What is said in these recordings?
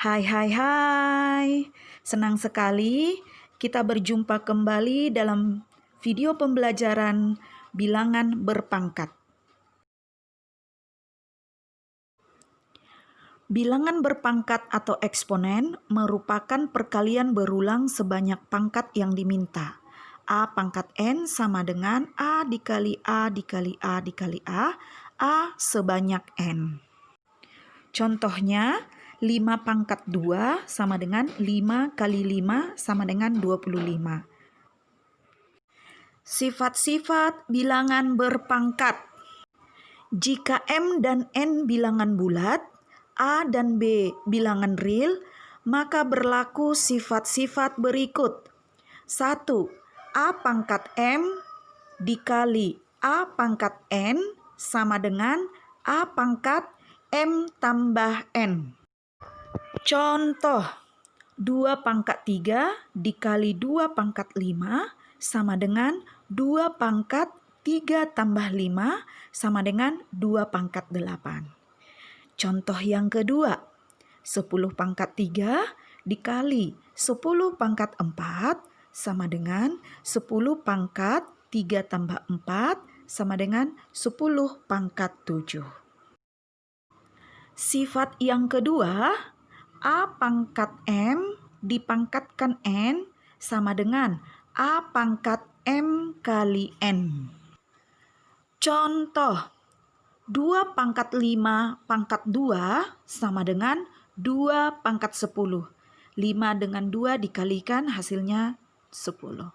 Hai hai hai, senang sekali kita berjumpa kembali dalam video pembelajaran bilangan berpangkat. Bilangan berpangkat atau eksponen merupakan perkalian berulang sebanyak pangkat yang diminta. A pangkat N sama dengan A dikali A dikali A dikali A sebanyak N. Contohnya, 5 pangkat 2 sama dengan 5 kali 5 sama dengan 25. Sifat-sifat bilangan berpangkat. Jika M dan N bilangan bulat, A dan B bilangan real, maka berlaku sifat-sifat berikut. 1. A pangkat M dikali A pangkat N sama dengan A pangkat M tambah N. Contoh, 2 pangkat 3 dikali 2 pangkat 5 sama dengan 2 pangkat 3 tambah 5 sama dengan 2 pangkat 8. Contoh yang kedua, 10 pangkat 3 dikali 10 pangkat 4 sama dengan 10 pangkat 3 tambah 4 sama dengan 10 pangkat 7. Sifat yang kedua, A pangkat M dipangkatkan N sama dengan A pangkat M kali N. Contoh, 2 pangkat 5 pangkat 2 sama dengan 2 pangkat 10. 5 dengan 2 dikalikan hasilnya 10.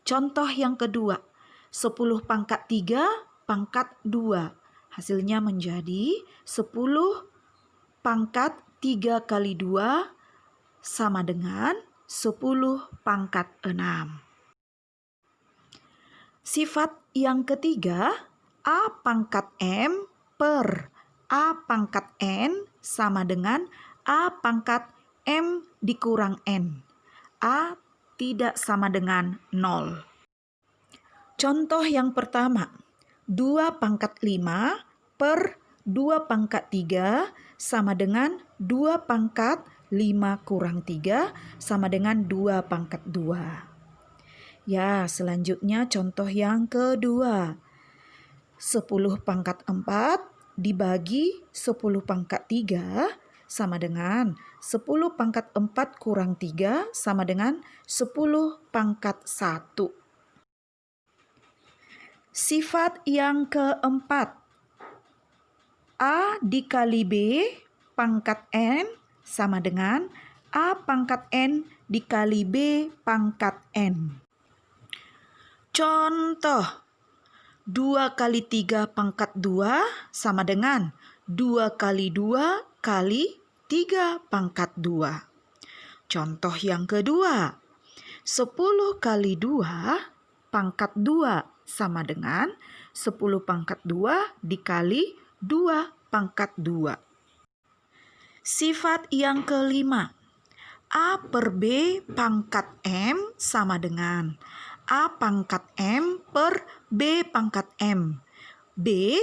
Contoh yang kedua, 10 pangkat 3 pangkat 2. Hasilnya menjadi 10 pangkat 3 kali 2 sama dengan 10 pangkat 6. Sifat yang ketiga, A pangkat M per A pangkat N sama dengan A pangkat M dikurang N. A tidak sama dengan 0. Contoh yang pertama, 2 pangkat 5 per 2 pangkat 3 sama dengan 2 pangkat 5 kurang 3 sama dengan 2 pangkat 2. Ya, selanjutnya contoh yang kedua. 10 pangkat 4 dibagi 10 pangkat 3 sama dengan 10 pangkat 4 kurang 3 sama dengan 10 pangkat 1. Sifat yang keempat, A dikali B pangkat N sama dengan A pangkat N dikali B pangkat N. Contoh, 2 kali 3 pangkat 2 sama dengan 2 kali 2 kali 3 pangkat 2. Contoh yang kedua, 10 kali 2 pangkat 2 sama dengan 10 pangkat 2 dikali 2 pangkat 2. Sifat yang kelima, A per B pangkat M sama dengan A pangkat M per B pangkat M. B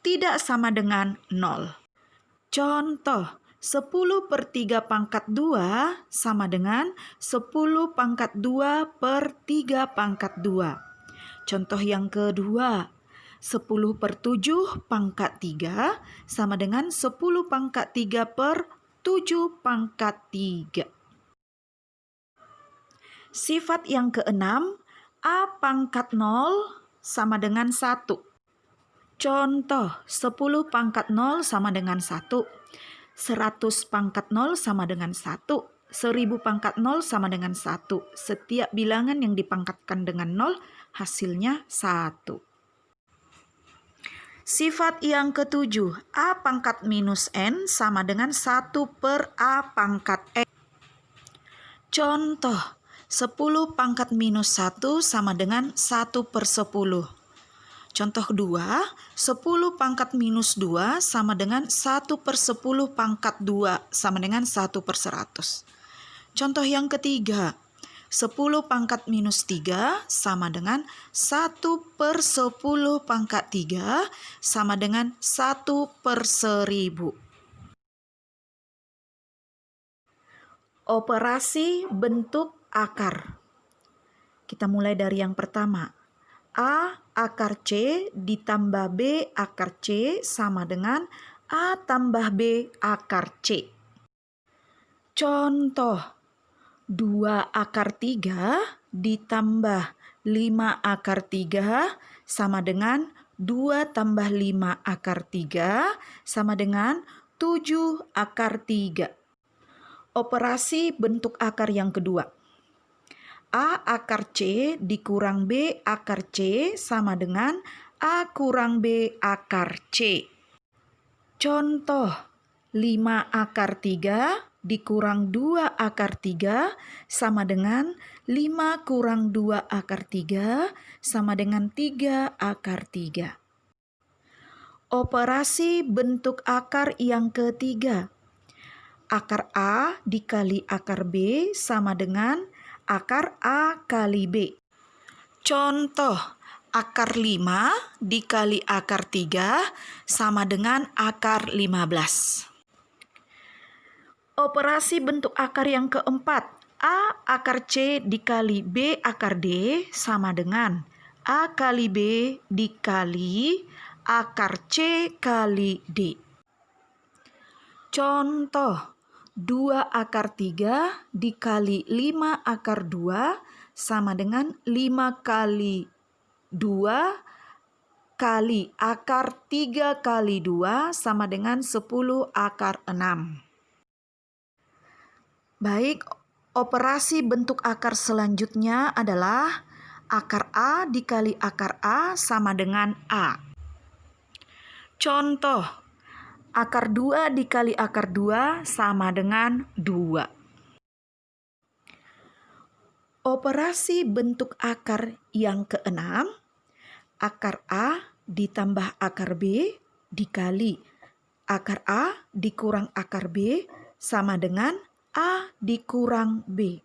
tidak sama dengan 0. Contoh, 10 per 3 pangkat 2 sama dengan 10 pangkat 2 per 3 pangkat 2. Contoh yang kedua, 10 per 7 pangkat 3 sama dengan 10 pangkat 3 per 7 pangkat 3. Sifat yang keenam, A pangkat 0 sama dengan 1. Contoh, 10 pangkat 0 sama dengan 1. 100 pangkat 0 sama dengan 1. 1000 pangkat 0 sama dengan 1. Setiap bilangan yang dipangkatkan dengan 0 hasilnya 1. Sifat yang ketujuh, A pangkat minus N sama dengan 1 per A pangkat N. Contoh, 10 pangkat minus 1 sama dengan 1 per 10. Contoh 2, 10 pangkat minus 2 sama dengan 1 per 10 pangkat 2 sama dengan 1 per 100. Contoh yang ketiga, 10 pangkat minus 3 sama dengan 1 per 10 pangkat 3 sama dengan 1 per 1000. Operasi bentuk akar. Kita mulai dari yang pertama. A akar C ditambah B akar C sama dengan A tambah B akar C. Contoh, 2 akar 3 ditambah 5 akar 3 sama dengan 2 tambah 5 akar 3 sama dengan 7 akar 3. Operasi bentuk akar yang kedua. A akar C dikurang B akar C sama dengan A kurang B akar C. Contoh, 5 akar 3 dikurang 2 akar 3 sama dengan 5 kurang 2 akar 3 sama dengan 3 akar 3. Operasi bentuk akar yang ketiga. Akar A dikali akar B sama dengan akar A kali B. Contoh, akar 5 dikali akar 3 sama dengan akar 15. Operasi bentuk akar yang keempat. A akar C dikali B akar D sama dengan A kali B dikali akar C kali D. Contoh, 2 akar 3 dikali 5 akar 2 sama dengan 5 kali 2 kali akar 3 kali 2 sama dengan 10 akar 6. Baik, operasi bentuk akar selanjutnya adalah akar A dikali akar A sama dengan A. Contoh, akar 2 dikali akar 2 sama dengan 2. Operasi bentuk akar yang keenam. Akar A ditambah akar B dikali akar A dikurang akar B sama dengan A dikurang B.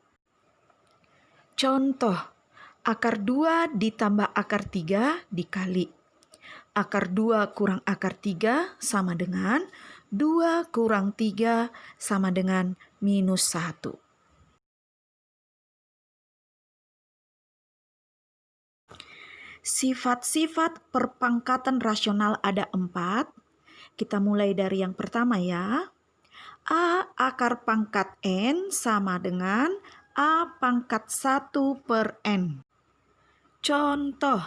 Contoh, akar 2 ditambah akar 3 dikali akar 2 kurang akar 3 sama dengan 2 kurang 3 sama dengan -1. Sifat-sifat perpangkatan rasional ada 4. Kita mulai dari yang pertama ya. A akar pangkat N sama dengan A pangkat 1 per N. Contoh,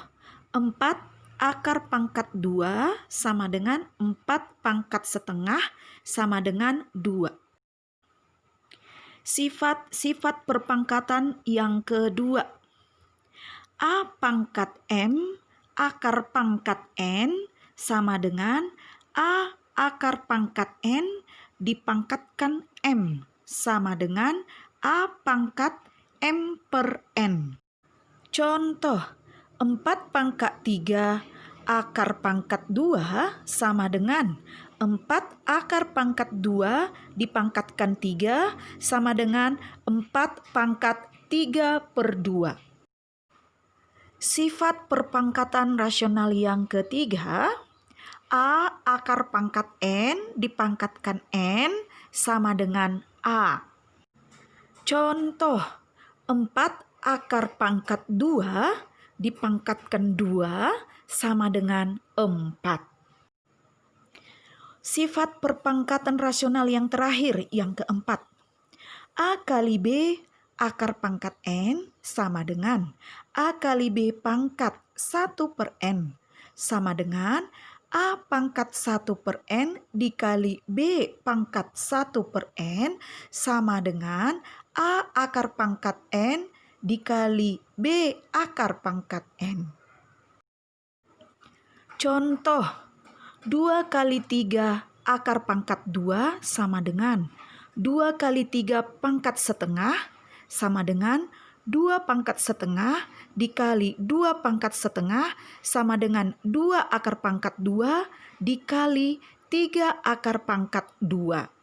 4 akar pangkat 2 sama dengan 4 pangkat setengah sama dengan 2. Sifat-sifat perpangkatan yang kedua. A pangkat M akar pangkat N sama dengan A akar pangkat N dipangkatkan M sama dengan A pangkat M per N. Contoh, 4 pangkat 3 akar pangkat 2 sama dengan 4 akar pangkat 2 dipangkatkan 3 sama dengan 4 pangkat 3 per 2. Sifat perpangkatan rasional yang ketiga. A akar pangkat N dipangkatkan N sama dengan A. Contoh, 4 akar pangkat 2 dipangkatkan 2 sama dengan 4. Sifat perpangkatan rasional yang terakhir, yang keempat. A kali B akar pangkat N sama dengan A kali B pangkat 1 per N sama dengan A pangkat 1 per N dikali B pangkat 1 per N sama dengan A akar pangkat N dikali B akar pangkat N. Contoh, 2 kali 3 akar pangkat 2 sama dengan 2 kali 3 pangkat setengah sama dengan 2 pangkat setengah dikali 2 pangkat setengah sama dengan 2 akar pangkat 2 dikali 3 akar pangkat 2.